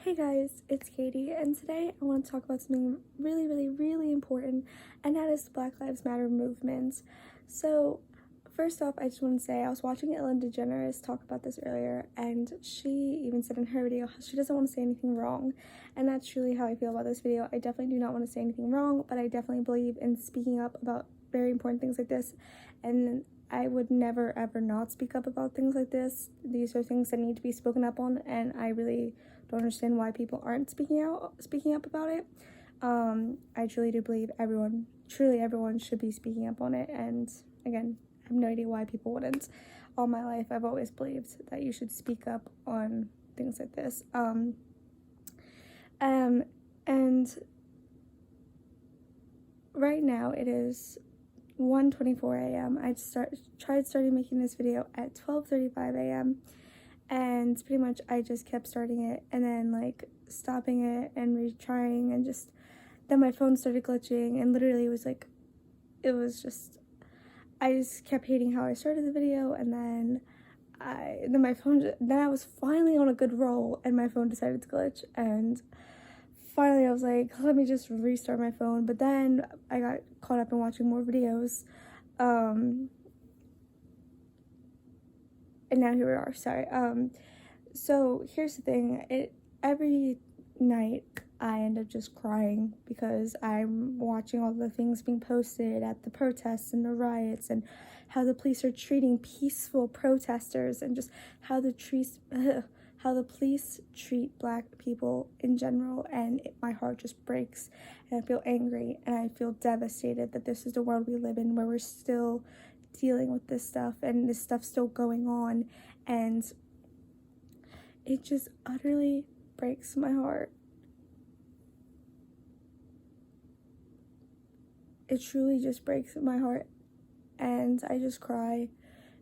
Hey guys, it's Katie, and today I want to talk about something really important, and that is the Black Lives Matter movement. So, first off, I just want to say I was watching Ellen DeGeneres talk about this earlier, and she even said in her video how she doesn't want to say anything wrong, and that's truly how I feel about this video. I definitely do not want to say anything wrong, but I definitely believe in speaking up about very important things like this, and I would never ever not speak up about things like this. These are things that need to be spoken up on, and I really don't understand why people aren't speaking up about it. I truly do believe everyone should be speaking up on it, and again, I have no idea why people wouldn't. All my life I've always believed that you should speak up on things like this. And right now it is 1:24 a.m. I tried starting making this video at 12:35 a.m. and pretty much I just kept starting it and then like stopping it and retrying, and just then my phone started glitching, and literally it was I just kept hating how I started the video, and then I was finally on a good roll and my phone decided to glitch, and finally I was like, let me just restart my phone. But then I got caught up in watching more videos, and now here we are. Sorry. So here's the thing. Every night I end up just crying because I'm watching all the things being posted at the protests and the riots, and how the police are treating peaceful protesters, and just how the police treat Black people in general, and my heart just breaks, and I feel angry, and I feel devastated that this is the world we live in, where we're still dealing with this stuff, and this stuff's still going on, and it just utterly breaks my heart. It truly just breaks my heart, and I just cry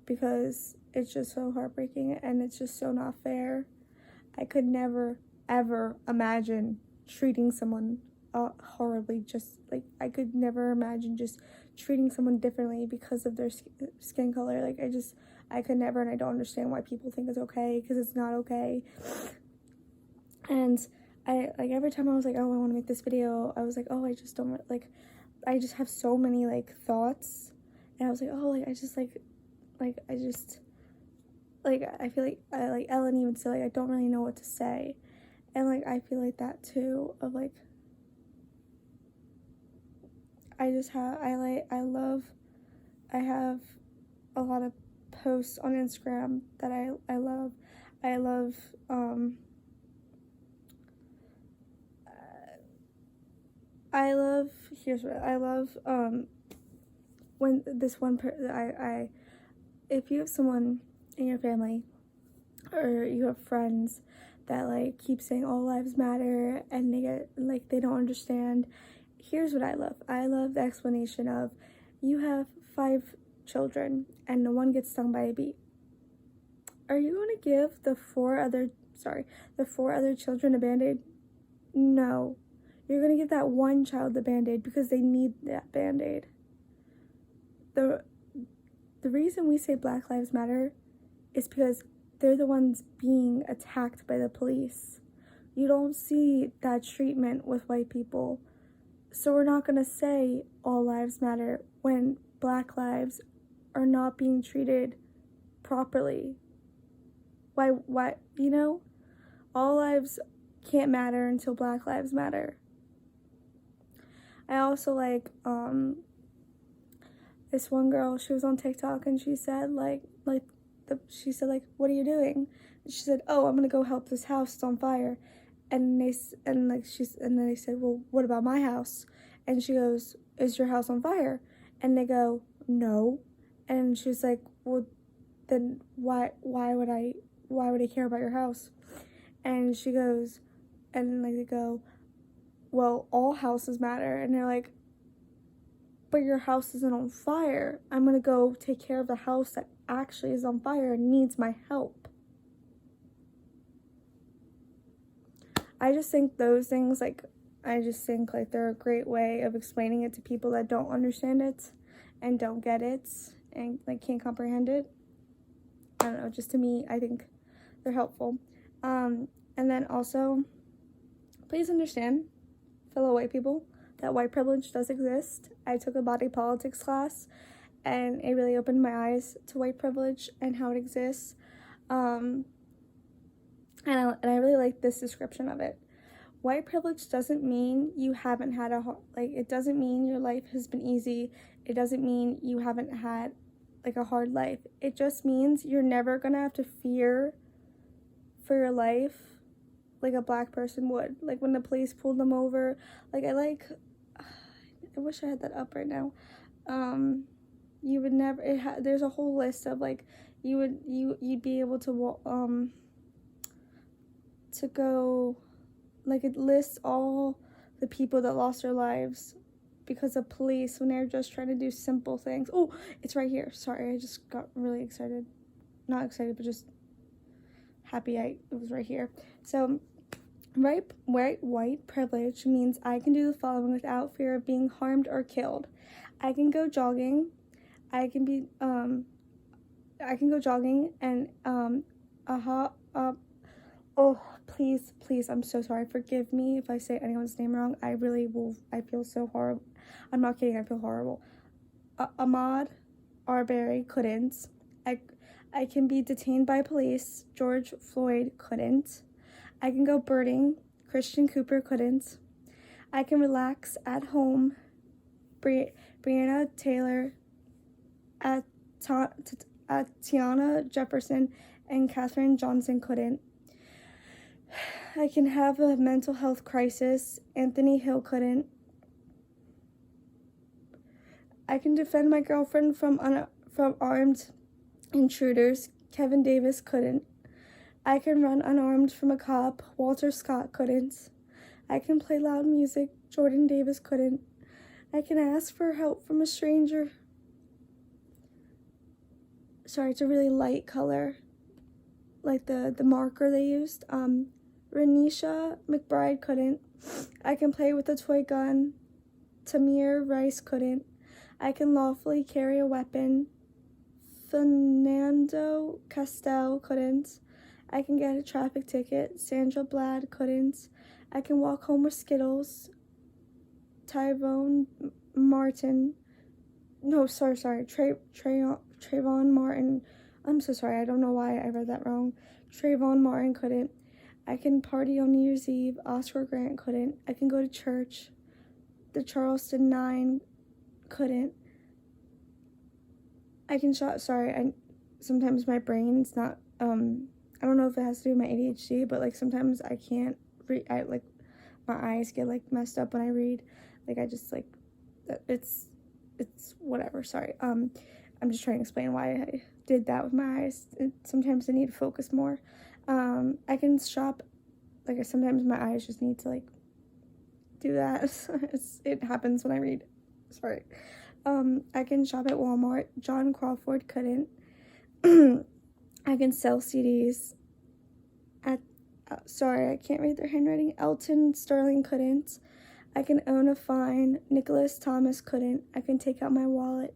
because it's just so heartbreaking, and it's just so not fair. I could never ever imagine treating someone horribly. Just like, I could never imagine just treating someone differently because of their skin color. Like, I could never, and I don't understand why people think it's okay, because it's not okay. And I, like, every time I was like, oh, I want to make this video, I was like, oh, I just don't, like, I just have so many, like, thoughts, and I was like, oh, like, I feel like Ellen even said, like, I don't really know what to say, and, like, I feel like that, too, of, like, I have a lot of posts on Instagram that I love, here's what I love, when this one if you have someone in your family or you have friends that like keep saying all lives matter, and they get like, they don't understand, here's what I love the explanation of, you have 5 children and the one gets stung by a bee. Are you going to give the 4 other children a Band-Aid? No. You're going to give that one child the Band-Aid because they need that Band-Aid. The reason we say Black Lives Matter is because they're the ones being attacked by the police. You don't see that treatment with white people. So we're not going to say all lives matter when Black lives are not being treated properly. Why, you know? All lives can't matter until Black lives matter. I also like, this one girl, she was on TikTok, and she said, she said, what are you doing? And she said, oh, I'm gonna go help this house, it's on fire. And then they said, well, what about my house? And she goes, is your house on fire? And they go, no. And she's like, well, then why would I care about your house? And she goes, and like, they go, well, all houses matter. And they're like, but your house isn't on fire. I'm gonna go take care of the house that actually is on fire and needs my help. I just think those things, like, they're a great way of explaining it to people that don't understand it and don't get it and like can't comprehend it. I don't know, just to me, I think they're helpful. And then also, please understand, fellow white people, that white privilege does exist. I took a body politics class, and it really opened my eyes to white privilege and how it exists. And I really like this description of it. White privilege doesn't mean you haven't had it doesn't mean your life has been easy. It doesn't mean you haven't had, like, a hard life. It just means you're never gonna have to fear for your life like a black person would. Like, when the police pulled them over, I wish I had that up right now. You would never, there's a whole list of, like, you'd be able to go, like, it lists all the people that lost their lives because of police when they're just trying to do simple things. Oh, it's right here. Sorry, I just got really excited. Not excited, but just happy it was right here. So, white privilege means I can do the following without fear of being harmed or killed. I can go jogging. I can go jogging and oh, please, I'm so sorry. Forgive me if I say anyone's name wrong. I feel so horrible. I'm not kidding, I feel horrible. Ahmaud Arbery couldn't. I can be detained by police. George Floyd couldn't. I can go birding. Christian Cooper couldn't. I can relax at home. Breonna Taylor, Tiana Jefferson, and Katherine Johnson couldn't. I can have a mental health crisis. Anthony Hill couldn't. I can defend my girlfriend from armed intruders. Kevin Davis couldn't. I can run unarmed from a cop. Walter Scott couldn't. I can play loud music. Jordan Davis couldn't. I can ask for help from a stranger. Sorry, it's a really light color, like the marker they used. Renisha McBride couldn't. I can play with a toy gun. Tamir Rice couldn't. I can lawfully carry a weapon. Fernando Castell couldn't. I can get a traffic ticket. Sandra Bland couldn't. I can walk home with Skittles. Trayvon Martin. No, sorry. Trayvon Martin. I'm so sorry. I don't know why I read that wrong. Trayvon Martin couldn't. I can party on New Year's Eve. Oscar Grant couldn't. I can go to church. The Charleston 9 couldn't. I can sometimes my brain's not, I don't know if it has to do with my ADHD, but, like, sometimes I can't read, my eyes get, like, messed up when I read. Like, I just, like, it's whatever, sorry. I'm just trying to explain why I did that with my eyes. Sometimes I need to focus more. I can shop, like, sometimes my eyes just need to, like, do that. It happens when I read. Sorry. I can shop at Walmart. John Crawford couldn't. I can sell CDs at, sorry, I can't read their handwriting. Elton Sterling couldn't. I can own a fine. Nicholas Thomas couldn't. I can take out my wallet.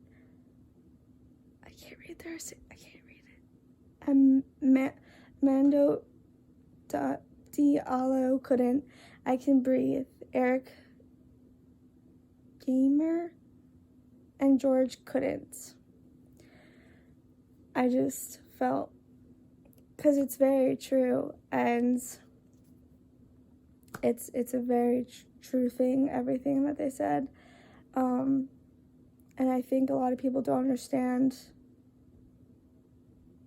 I can't read it. Mando Diallo couldn't. I can breathe. Eric Gamer and George couldn't. I just felt, because it's very true, and it's a very true thing, everything that they said, and I think a lot of people don't understand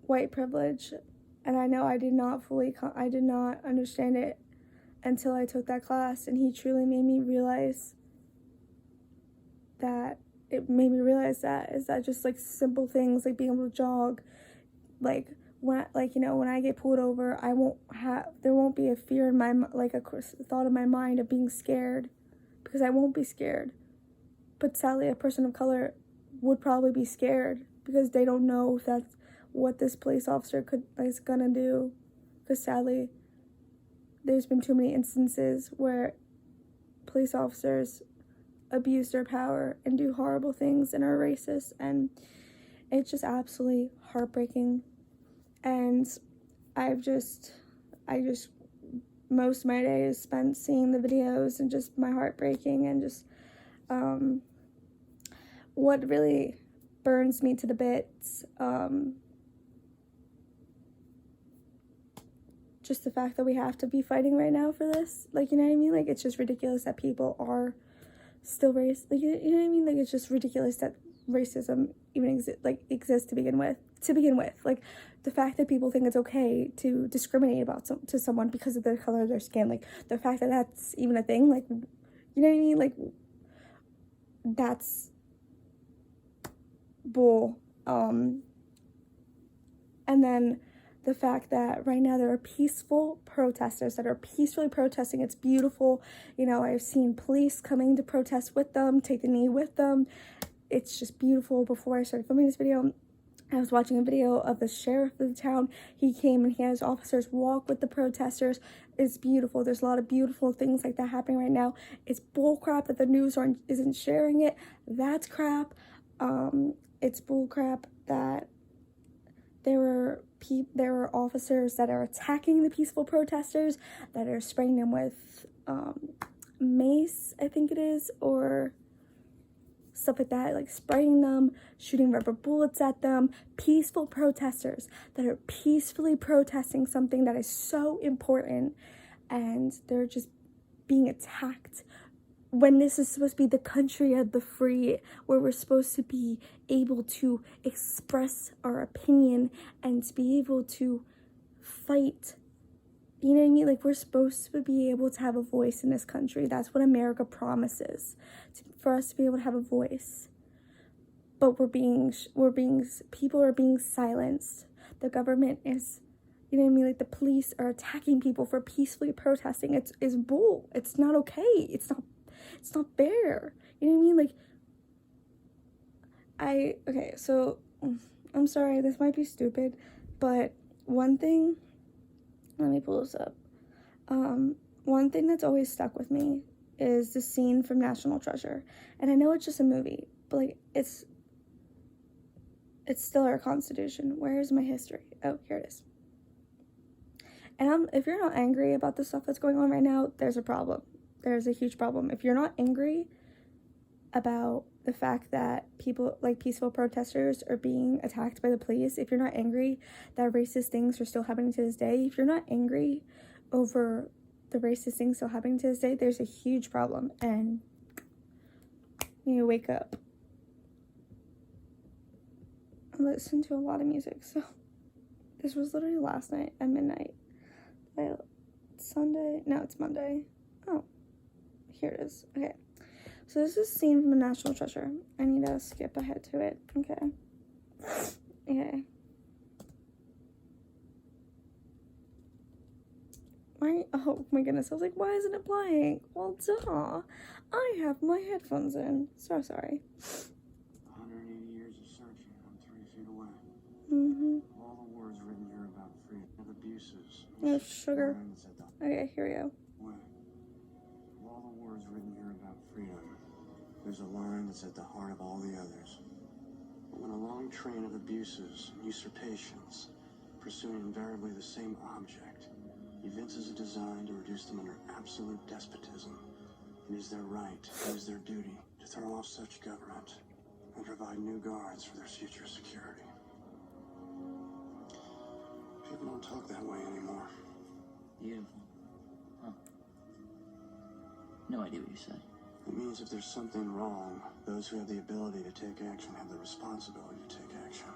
white privilege, and I know I did not understand it until I took that class, and he truly made me realize that. It made me realize that just, like, simple things, like being able to jog, like, when I get pulled over, there won't be a fear in my, like, a thought in my mind of being scared, because I won't be scared. But sadly, a person of color would probably be scared because they don't know if that's what this police officer is gonna do. Because sadly, there's been too many instances where police officers abuse their power and do horrible things and are racist, and it's just absolutely heartbreaking. And I just most of my day is spent seeing the videos and just my heart breaking, and just what really burns me to the bits, just the fact that we have to be fighting right now for this. Like, you know what I mean? Like, it's just ridiculous that people are still racist. Like, you know what I mean? Like, it's just ridiculous that racism even exists to begin with. Like, the fact that people think it's okay to discriminate to someone because of the color of their skin, like, the fact that that's even a thing, like, you know what I mean? Like, that's bull. And then the fact that right now there are peaceful protesters that are peacefully protesting. It's beautiful. You know, I've seen police coming to protest with them, take the knee with them. It's just beautiful. Before I started filming this video, I was watching a video of the sheriff of the town. He came and he had his officers walk with the protesters. It's beautiful. There's a lot of beautiful things like that happening right now. It's bull crap that the news isn't sharing it. That's crap. It's bull crap that there were officers that are attacking the peaceful protesters, that are spraying them with mace, I think it is, or stuff like that, like spraying them, shooting rubber bullets at them. Peaceful protesters that are peacefully protesting something that is so important, and they're just being attacked when this is supposed to be the country of the free, where we're supposed to be able to express our opinion and to be able to fight. You know what I mean? Like, we're supposed to be able to have a voice in this country. That's what America promises, for us to be able to have a voice. But people are being silenced. The government is, you know what I mean? Like, the police are attacking people for peacefully protesting. It's bull. It's not okay. It's not fair. You know what I mean? Like, okay, so I'm sorry, this might be stupid, but one thing, let me pull this up. One thing that's always stuck with me is the scene from National Treasure. And I know it's just a movie, but like, it's still our Constitution. Where is my history? Oh, here it is. And if you're not angry about the stuff that's going on right now, there's a problem. There's a huge problem. If you're not angry about the fact that people, like peaceful protesters, are being attacked by the police, if you're not angry that racist things are still happening to this day, if you're not angry over the racist things still happening to this day, there's a huge problem, and you need to wake up. I listen to a lot of music, so this was literally last night at midnight. Sunday? No, it's Monday. Oh, here it is. Okay. So this is a scene from a National Treasure. I need to skip ahead to it. Okay. Okay. Oh my goodness. I was like, why isn't it playing? Well, duh. I have my headphones in. So sorry. 180 years of searching. I'm 3 feet away. Mm-hmm. All the words written here about freedom, of abuses. Oh, sugar. Okay, here we go. All the words written here about freedom, there's a line that's at the heart of all the others. When a long train of abuses, usurpations, pursuing invariably the same object, evinces a design to reduce them under absolute despotism, it is their right, it is their duty to throw off such government and provide new guards for their future security. People don't talk that way anymore. Beautiful. Huh. No idea what you're saying. It means if there's something wrong, those who have the ability to take action have the responsibility to take action.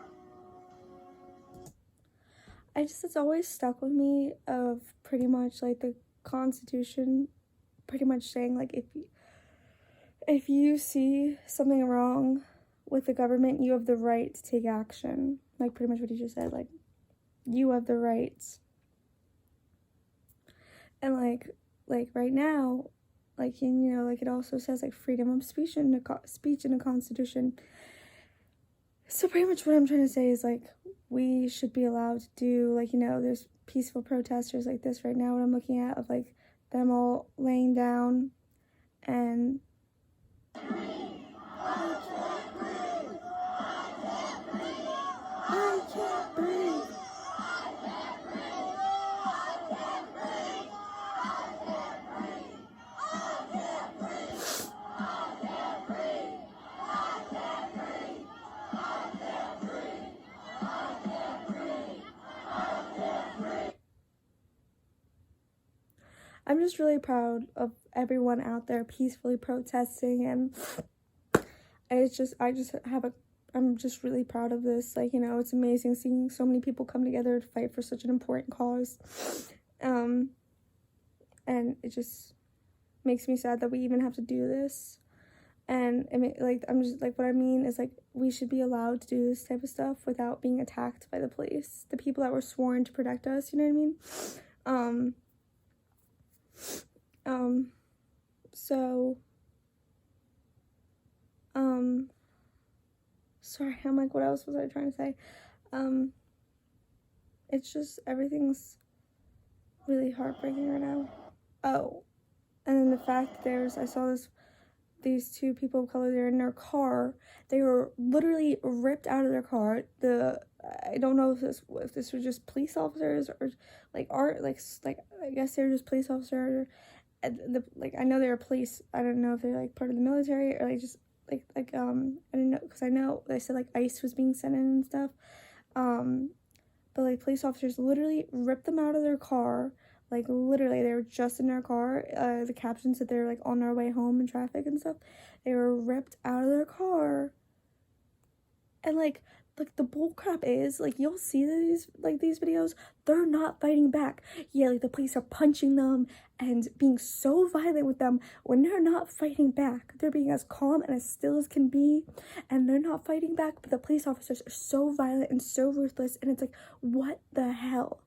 It's always stuck with me of pretty much like the Constitution pretty much saying like if you see something wrong with the government, you have the right to take action. Like pretty much what you just said, like you have the rights. And like right now, like, you know, like it also says like freedom of speech in the Constitution. So pretty much what I'm trying to say is like we should be allowed to do, like, you know, there's peaceful protesters like this right now, what I'm looking at, of like them all laying down and I can't breathe. I'm just really proud of everyone out there peacefully protesting, and I'm just really proud of this. Like, you know, it's amazing seeing so many people come together to fight for such an important cause. And it just makes me sad that we even have to do this. And I mean, like, I'm just like, what I mean is, like, we should be allowed to do this type of stuff without being attacked by the police, the people that were sworn to protect us, you know what I mean? Sorry, I'm like, what else was I trying to say? It's just, everything's really heartbreaking right now. Oh, and then the fact that I saw these two people of color, they're in their car. They were literally ripped out of their car. I don't know if this was just police officers or like I guess they're just police officers. I know they were police. I don't know if they're like part of the military or like just I didn't know, because I know they said like ICE was being sent in and stuff. But like police officers literally ripped them out of their car. Like, literally, they were just in their car. The caption said they were, like, on their way home in traffic and stuff. They were ripped out of their car. And, like the bullcrap is, like, you'll see these videos. They're not fighting back. Yeah, like, the police are punching them and being so violent with them when they're not fighting back. They're being as calm and as still as can be. And they're not fighting back, but the police officers are so violent and so ruthless. And it's like, what the hell?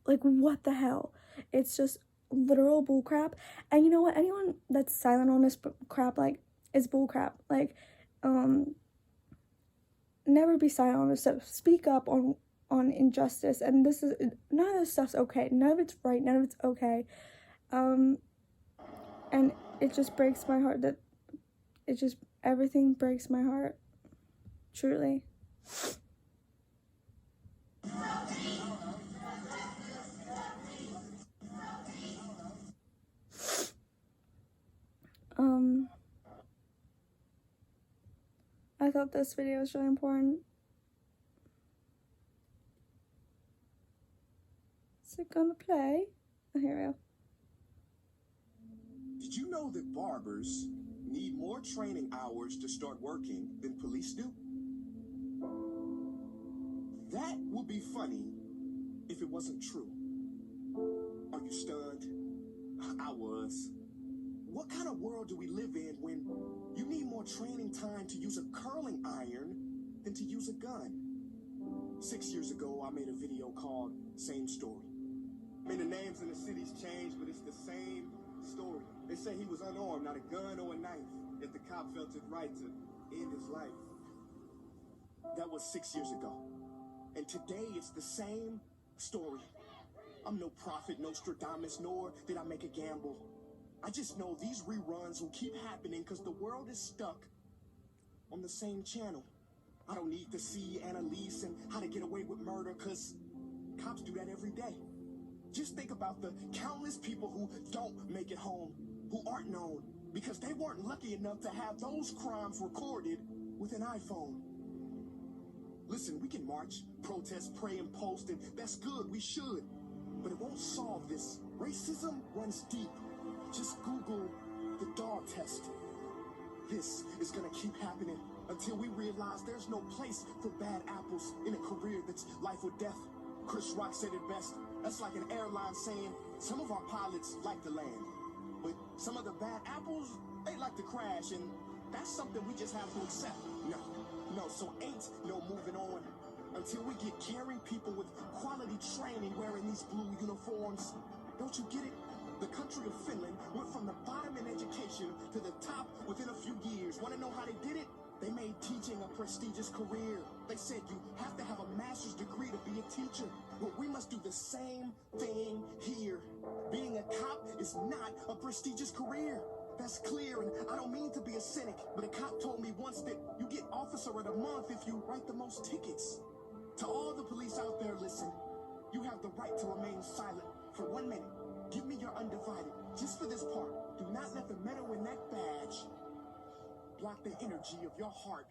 Like, what the hell? It's just literal bullcrap. And you know what? Anyone that's silent on this crap, like, is bullcrap. Like, never be silent on this stuff. Speak up on injustice. And none of this stuff's okay. None of it's right. None of it's okay. And it just breaks my heart that everything breaks my heart. Truly. I thought this video was really important. Is it gonna play? Oh, here we go. Did you know that barbers need more training hours to start working than police do? That would be funny if it wasn't true. Are you stunned? I was. What kind of world do we live in when you need more training time to use a curling iron than to use a gun? 6 years ago, I made a video called Same Story. I mean, the names in the cities changed, but it's the same story. They say he was unarmed, not a gun or a knife, yet the cop felt it right to end his life. That was 6 years ago. And today, it's the same story. I'm no prophet, Nostradamus, nor did I make a gamble. I just know these reruns will keep happening because the world is stuck on the same channel. I don't need to see Annalise and How to Get Away with Murder because cops do that every day. Just think about the countless people who don't make it home, who aren't known because they weren't lucky enough to have those crimes recorded with an iPhone. Listen, we can march, protest, pray, and post, and that's good, we should. But it won't solve this. Racism runs deep. Just Google the dog test. This is gonna keep happening until we realize there's no place for bad apples in a career that's life or death. Chris Rock said it best. That's like an airline saying, some of our pilots like to land, but some of the bad apples, they like to crash, and that's something we just have to accept. No, so ain't no moving on until we get caring people with quality training wearing these blue uniforms. Don't you get it? The country of Finland went from the bottom in education to the top within a few years. Want to know how they did it? They made teaching a prestigious career. They said you have to have a master's degree to be a teacher. But we must do the same thing here. Being a cop is not a prestigious career. That's clear, and I don't mean to be a cynic, but a cop told me once that you get Officer of the Month if you write the most tickets. To all the police out there, listen, you have the right to remain silent for 1 minute. Give me your undivided, just for this part. Do not let the metal in that badge block the energy of your heart.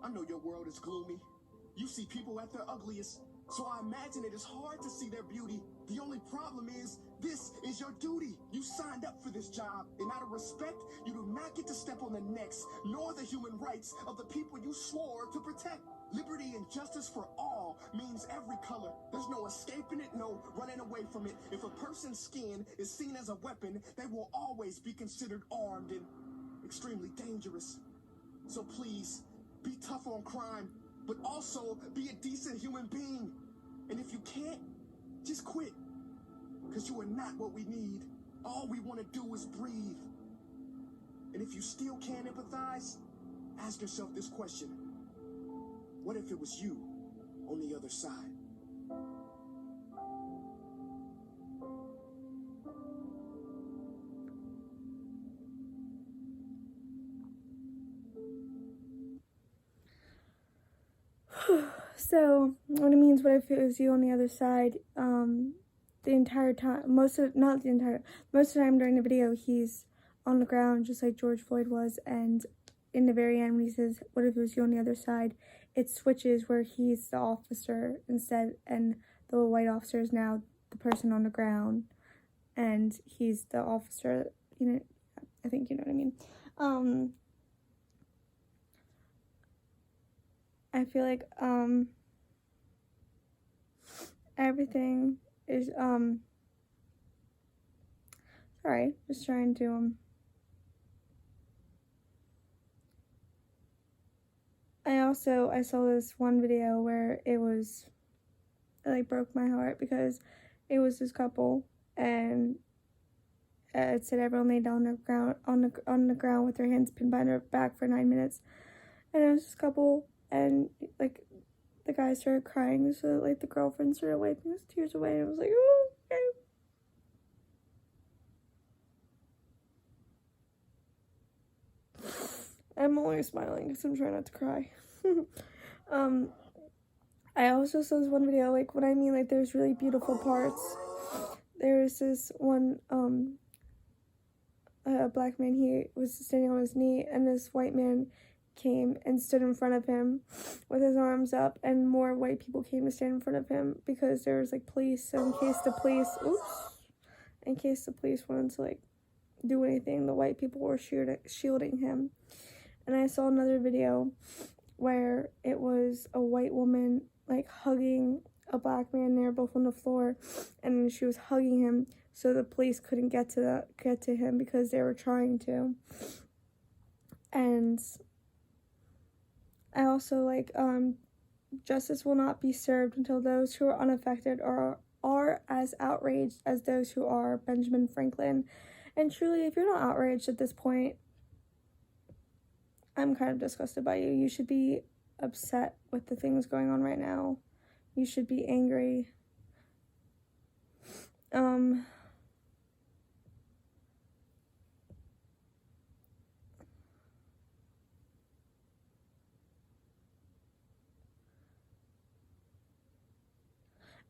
I know your world is gloomy. You see people at their ugliest, So I imagine it is hard to see their beauty. The only problem is, this is your duty. You signed up for this job, and out of respect, you do not get to step on the necks, nor the human rights of the people you swore to protect. Liberty and justice for all means every color. There's no escaping it, no running away from it. If a person's skin is seen as a weapon, they will always be considered armed and extremely dangerous. So please, be tough on crime, but also be a decent human being. And if you can't, just quit. Because you are not what we need. All we want to do is breathe. And if you still can't empathize, ask yourself this question. What if it was you on the other side? So, what it means, what if it was you on the other side, the entire time, most of the time during the video, he's on the ground, just like George Floyd was, and in the very end, when he says, what if it was you on the other side, it switches where he's the officer instead, and the white officer is now the person on the ground, and he's the officer, you know, I think you know what I mean. I feel like, everything is, sorry, just trying to, I saw this one video where it like, broke my heart, because it was this couple, and it said everyone lay down on the ground with their hands pinned behind their back for 9 minutes, and it was this couple, and, like, the guy started crying, so, like, the girlfriend started wiping his tears away, and I was like, oh, okay. I'm only smiling because I'm trying not to cry. I also saw this one video, like, when I mean, like, there's really beautiful parts. There's this one, a black man, he was standing on his knee, and this white man came and stood in front of him with his arms up, and more white people came to stand in front of him because there was, like, police, so in case the police wanted to, like, do anything, the white people were shielding him. And I saw another video where it was a white woman, like, hugging a black man. They were both on the floor, and she was hugging him so the police couldn't get to him because they were trying to. And I also, like, justice will not be served until those who are unaffected are as outraged as those who are. Benjamin Franklin. And truly, if you're not outraged at this point, I'm kind of disgusted by you. You should be upset with the things going on right now. You should be angry.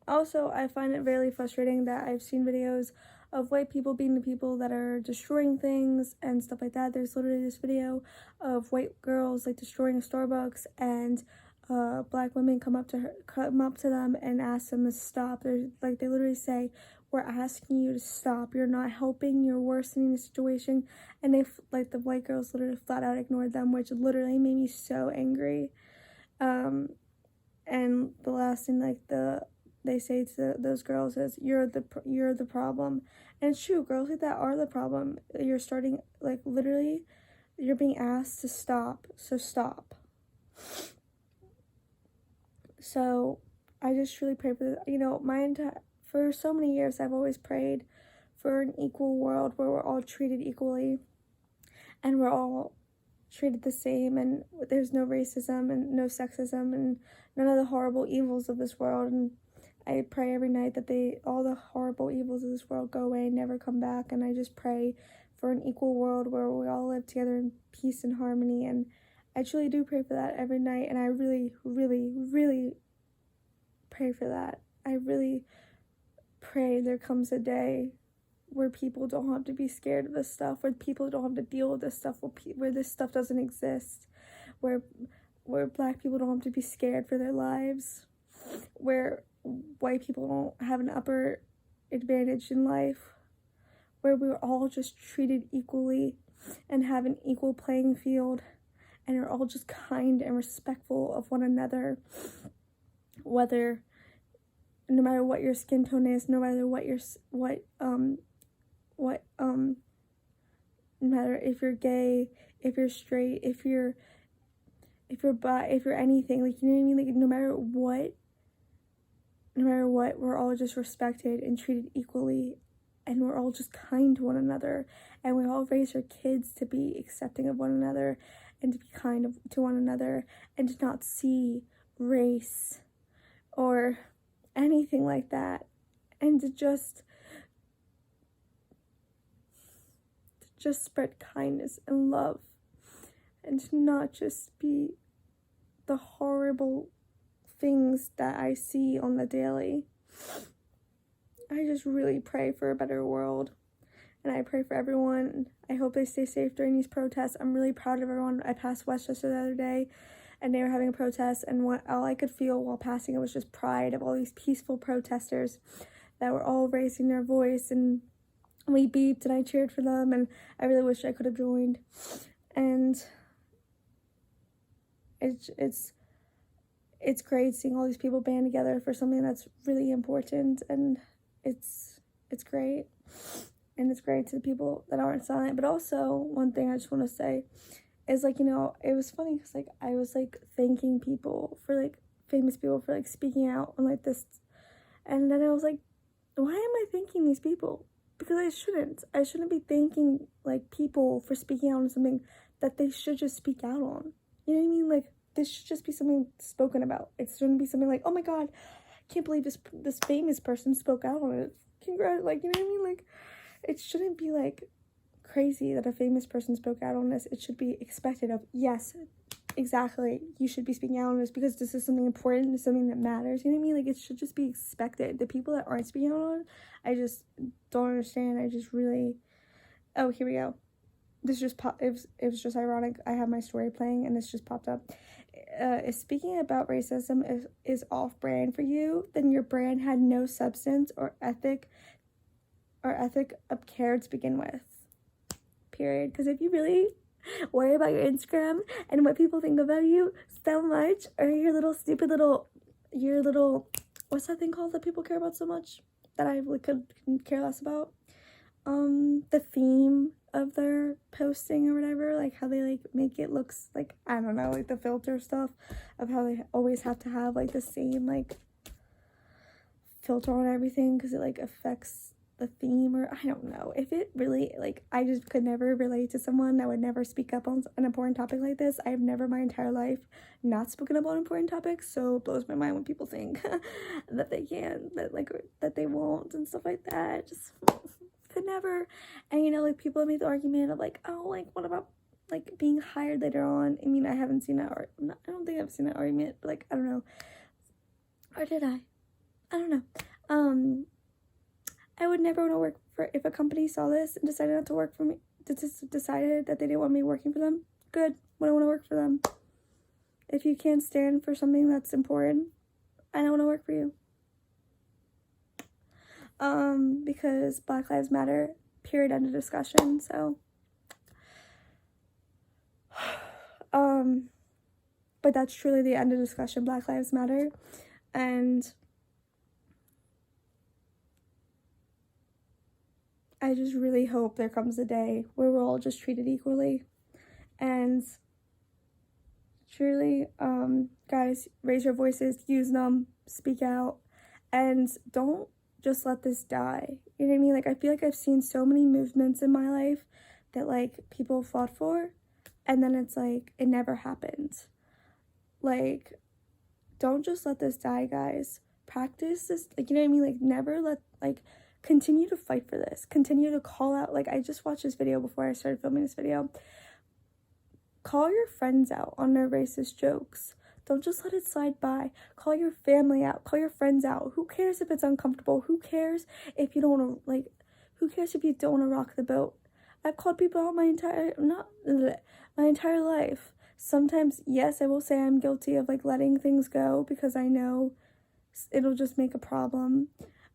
Also, I find it really frustrating that I've seen videos of white people being the people that are destroying things and stuff like that. There's literally this video of white girls, like, destroying a Starbucks, and black women come up to them and ask them to stop. They're like, they literally say, we're asking you to stop. You're not helping. You're worsening the situation. And they, like, the white girls literally flat out ignored them, which literally made me so angry. And the last thing, like, they say to those girls is, you're the problem. And it's true, girls like that are the problem. You're starting, like, literally, you're being asked to stop, so stop. So I just truly pray for this. You know, for so many years, I've always prayed for an equal world where we're all treated equally, and we're all treated the same, and there's no racism and no sexism and none of the horrible evils of this world. And I pray every night that all the horrible evils of this world go away and never come back. And I just pray for an equal world where we all live together in peace and harmony. And I truly do pray for that every night. And I really, really, really pray for that. I really pray there comes a day where people don't have to be scared of this stuff, where people don't have to deal with this stuff, where this stuff doesn't exist, where black people don't have to be scared for their lives. where white people don't have an upper advantage in life, where we're all just treated equally and have an equal playing field, and are all just kind and respectful of one another, whether, no matter what your skin tone is, no matter no matter if you're gay, if you're straight, if you're bi, if you're anything, like, you know what I mean? Like, no matter what, we're all just respected and treated equally, and we're all just kind to one another, and we all raise our kids to be accepting of one another, and to be kind to one another, and to not see race or anything like that, and to just spread kindness and love, and to not just be the horrible things that I see on the daily. I just really pray for a better world, and I pray for everyone. I hope they stay safe during these protests. I'm really proud of everyone. I passed Westchester the other day, and they were having a protest, and all I could feel while passing it was just pride of all these peaceful protesters that were all raising their voice, and we beeped and I cheered for them, and I really wish I could have joined. And it's great seeing all these people band together for something that's really important, and it's great. And it's great to the people that aren't silent. But also, one thing I just want to say is, like, you know, it was funny because, like, I was, like, thanking people for, like, famous people for, like, speaking out on, like, this, and then I was like, why am I thanking these people? Because I shouldn't be thanking, like, people for speaking out on something that they should just speak out on. You know what I mean? Like, this should just be something spoken about. It shouldn't be something like, oh my god, I can't believe this famous person spoke out on it. Congrats, like, you know what I mean? Like, it shouldn't be, like, crazy that a famous person spoke out on this. It should be expected of, yes, exactly, you should be speaking out on this because this is something important, it's something that matters, you know what I mean? Like, it should just be expected. The people that aren't speaking out on it, I just don't understand. I just really, oh, here we go. This just it was just ironic. I have my story playing and this just popped up. If speaking about racism is off-brand for you, then your brand had no substance or ethic of care to begin with. Period. Because if you really worry about your Instagram and what people think about you so much, or your little stupid your little, what's that thing called that people care about so much that I like could care less about? The theme of their posting or whatever, like how they like make it looks like, I don't know, like the filter stuff of how they always have to have like the same like filter on everything because it like affects the theme, or I don't know. If it really, like, I just could never relate to someone that would never speak up on an important topic like this. I've never my entire life not spoken up on important topics, so it blows my mind when people think that they can, that they won't and stuff like that. Just could never. And you know, like, people make the argument of like, oh, like, what about like being hired later on? I mean, I haven't seen that, or I don't think I've seen that argument, but like, I don't know, or did I don't know. I would never want to work for, if a company saw this and decided not to work for me, decided that they didn't want me working for them, good, wouldn't want to work for them. If you can't stand for something that's important, I don't want to work for you. Because Black Lives Matter, period, end of discussion, so. But that's truly the end of discussion, Black Lives Matter, and I just really hope there comes a day where we're all just treated equally. And truly, guys, raise your voices, use them, speak out, and don't just let this die. You know what I mean? Like, I feel like I've seen so many movements in my life that, like, people fought for, and then it's like, it never happened. Like, don't just let this die, guys. Practice this, like, you know what I mean? Like, never let, like, continue to fight for this. Continue to call out. Like, I just watched this video before I started filming this video. Call your friends out on their racist jokes. Don't just let it slide by. Call your family out. Call your friends out. Who cares if it's uncomfortable? Who cares if you don't want to, like, who cares if you don't want to rock the boat? I've called people out my entire life. Sometimes, yes, I will say I'm guilty of, like, letting things go because I know it'll just make a problem.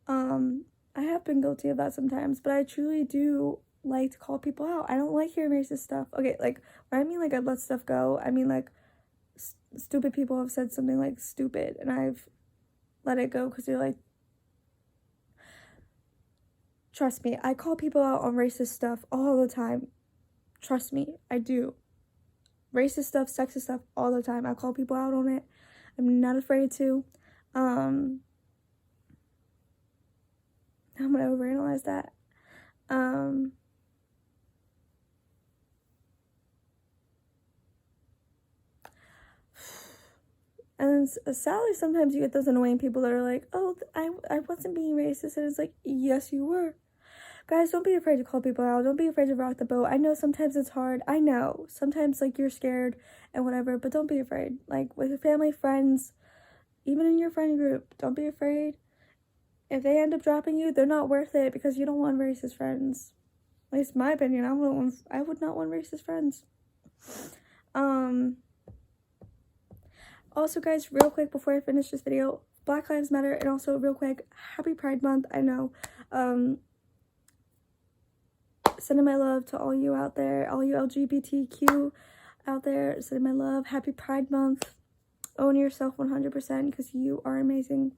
I have been guilty of that sometimes, but I truly do like to call people out. I don't like hearing racist stuff. Okay, like, when I mean, like, I've let stuff go, I mean, like, stupid people have said something, like, stupid, and I've let it go because they're like, trust me, I call people out on racist stuff all the time. Trust me, I do. Racist stuff, sexist stuff, all the time. I call people out on it. I'm not afraid to. I'm gonna overanalyze that. And sadly, sometimes you get those annoying people that are like, oh, I wasn't being racist. And it's like, yes, you were. Guys, don't be afraid to call people out. Don't be afraid to rock the boat. I know sometimes it's hard. I know. Sometimes, like, you're scared and whatever. But don't be afraid. Like, with your family, friends, even in your friend group, don't be afraid. If they end up dropping you, they're not worth it because you don't want racist friends. At least my opinion, I would not want racist friends. Also, guys, real quick before I finish this video, Black Lives Matter, and also real quick, happy Pride Month. I know. Sending my love to all you out there, all you LGBTQ out there. Sending my love. Happy Pride Month. Own yourself 100% because you are amazing.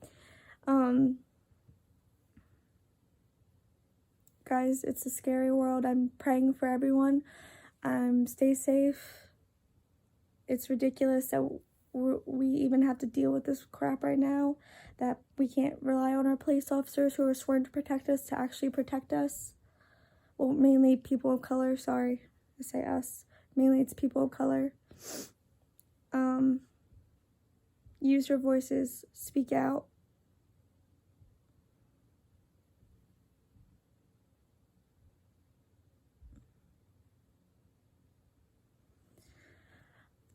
Guys, it's a scary world. I'm praying for everyone. Stay safe. It's ridiculous that we even have to deal with this crap right now, that we can't rely on our police officers who are sworn to protect us to actually protect us. Well, mainly people of color, sorry, I say us. Mainly it's people of color. Use your voices, speak out.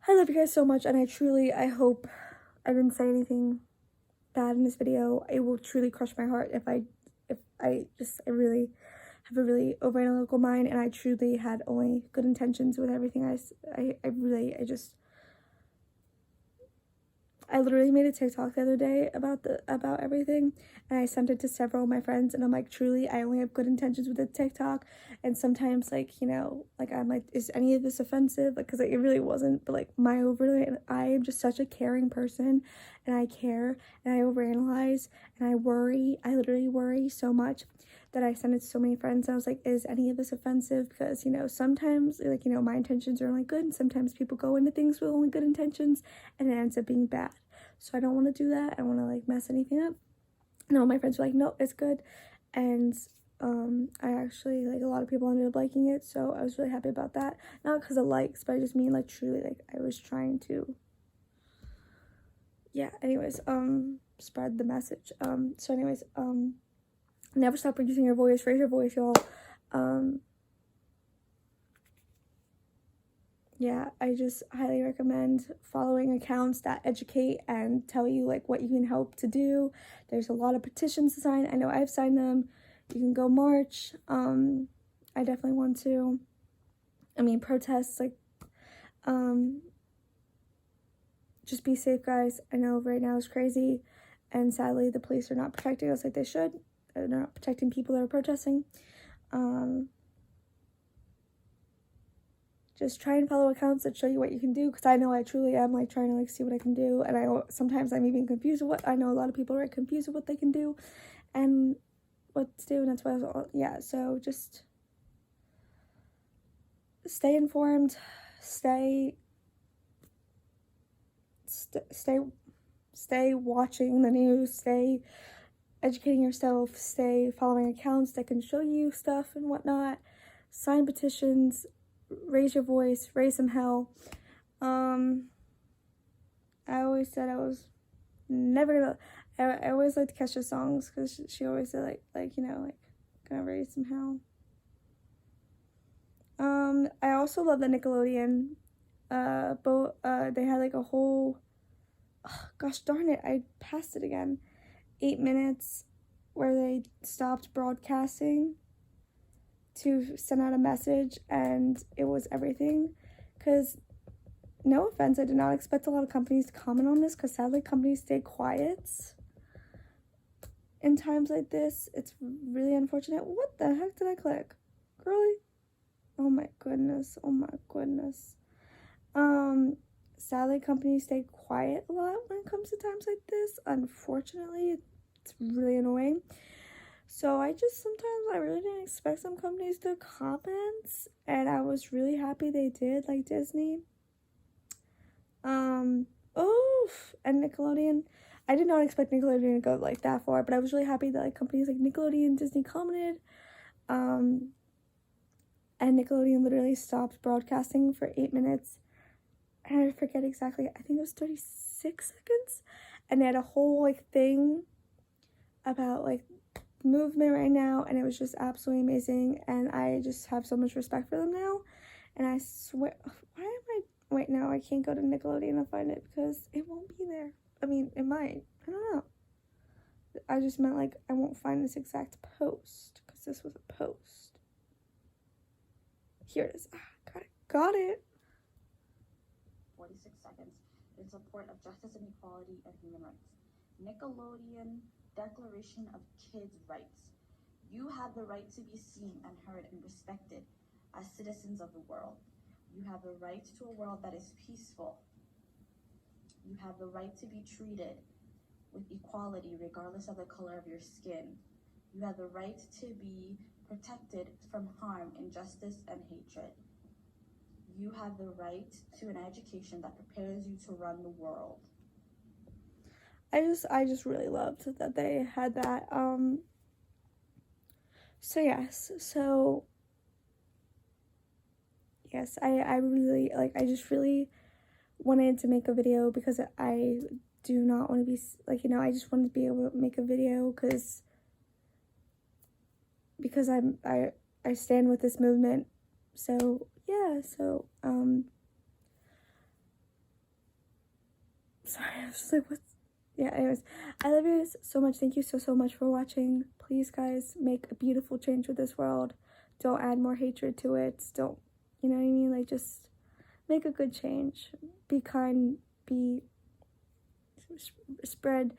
I love you guys so much, and I hope I didn't say anything bad in this video. It will truly crush my heart if I really have a really overanalytical mind, and I truly had only good intentions with everything. I literally made a TikTok the other day about everything, and I sent it to several of my friends, and I'm like, truly, I only have good intentions with the TikTok. And sometimes, like, you know, like, I'm like, is any of this offensive? Like, because, like, it really wasn't, but, like, I am just such a caring person, and I care, and I overanalyze, and I worry. I literally worry so much that I sent it to so many friends, and I was like, is any of this offensive? Because, you know, sometimes, like, you know, my intentions are only good, and sometimes people go into things with only good intentions, and it ends up being bad. So I don't want to do that. I don't want to, like, mess anything up. And all my friends were like, no, it's good. And I actually, like, a lot of people ended up liking it, so I was really happy about that. Not because of likes, but I just mean, like, truly, like, I was trying to, yeah, anyways, spread the message. So anyways, never stop producing your voice. Raise your voice, y'all. Yeah, I just highly recommend following accounts that educate and tell you, like, what you can help to do. There's a lot of petitions to sign. I know I've signed them. You can go march. I definitely want to. I mean, protests, like, just be safe, guys. I know right now is crazy, and sadly, the police are not protecting us like they should. They're not protecting people that are protesting. Just try and follow accounts that show you what you can do, because I know I truly am, like, trying to, like, see what I can do, and sometimes I'm even confused with I know a lot of people are confused with what they can do and what to do, and that's why so just stay informed, stay watching the news, stay educating yourself, stay following accounts that can show you stuff and whatnot, sign petitions, raise your voice, raise some hell. I always said I was never gonna, I always liked Kesha's songs, because she always said, like, you know, like, gonna raise some hell. I also love the Nickelodeon, they had, like, a whole, gosh darn it, I passed it again, 8 minutes where they stopped broadcasting to send out a message, and it was everything. Because, no offense, I did not expect a lot of companies to comment on this, because sadly companies stay quiet. in times like this, it's really unfortunate. What the heck did I click? Girly? Oh my goodness. Oh my goodness. Sadly, companies stay quiet a lot when it comes to times like this. Unfortunately, it's really annoying. So sometimes I really didn't expect some companies to comment, and I was really happy they did, like Disney. And Nickelodeon. I did not expect Nickelodeon to go like that far, but I was really happy that like companies like Nickelodeon and Disney commented. And Nickelodeon literally stopped broadcasting for 8 minutes. And I forget exactly, I think it was 36 seconds. And they had a whole like thing about like movement right now, and it was just absolutely amazing. And I just have so much respect for them now. And I swear, wait, now I can't go to Nickelodeon and find it because it won't be there. I mean, it might, I don't know. I just meant like I won't find this exact post because this was a post. Here it is. Got it. 46 seconds in support of justice and equality and human rights. Nickelodeon Declaration of Kids' Rights. You have the right to be seen and heard and respected as citizens of the world. You have the right to a world that is peaceful. You have the right to be treated with equality regardless of the color of your skin. You have the right to be protected from harm, injustice, and hatred. You have the right to an education that prepares you to run the world. I just really loved that they had that. I really, like, I just really wanted to make a video because I do not want to be, like, you know, I just wanted to be able to make a video because I stand with this movement. So, yeah, sorry, I was just like, what's, yeah, anyways, I love you guys so much. Thank you so much for watching. Please, guys, make a beautiful change with this world. Don't add more hatred to it. Don't, you know what I mean? Like, just make a good change. Be kind, spread,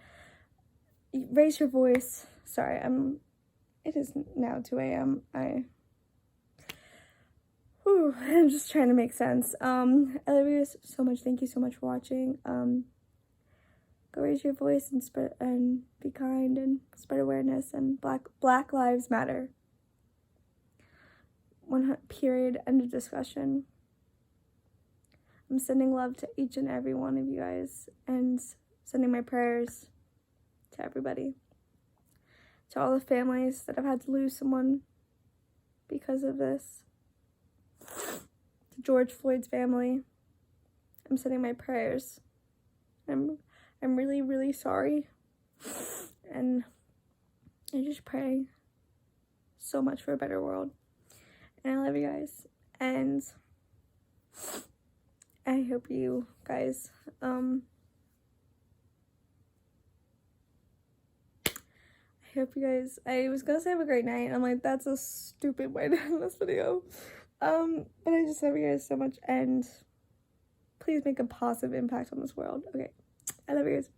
raise your voice. Sorry, it is now 2 a.m. I'm just trying to make sense. I love you guys so much. Thank you so much for watching. Go raise your voice and spread, and be kind and spread awareness, and Black Lives Matter. Period. End of discussion. I'm sending love to each and every one of you guys, and sending my prayers to everybody. To all the families that have had to lose someone because of this. To George Floyd's family, I'm sending my prayers. I'm really, really sorry. And I just pray so much for a better world. And I love you guys. And I hope you guys, I was gonna say have a great night. And I'm like, that's a stupid way to end this video. But I just love you guys so much. And please make a positive impact on this world. Okay. I love you guys.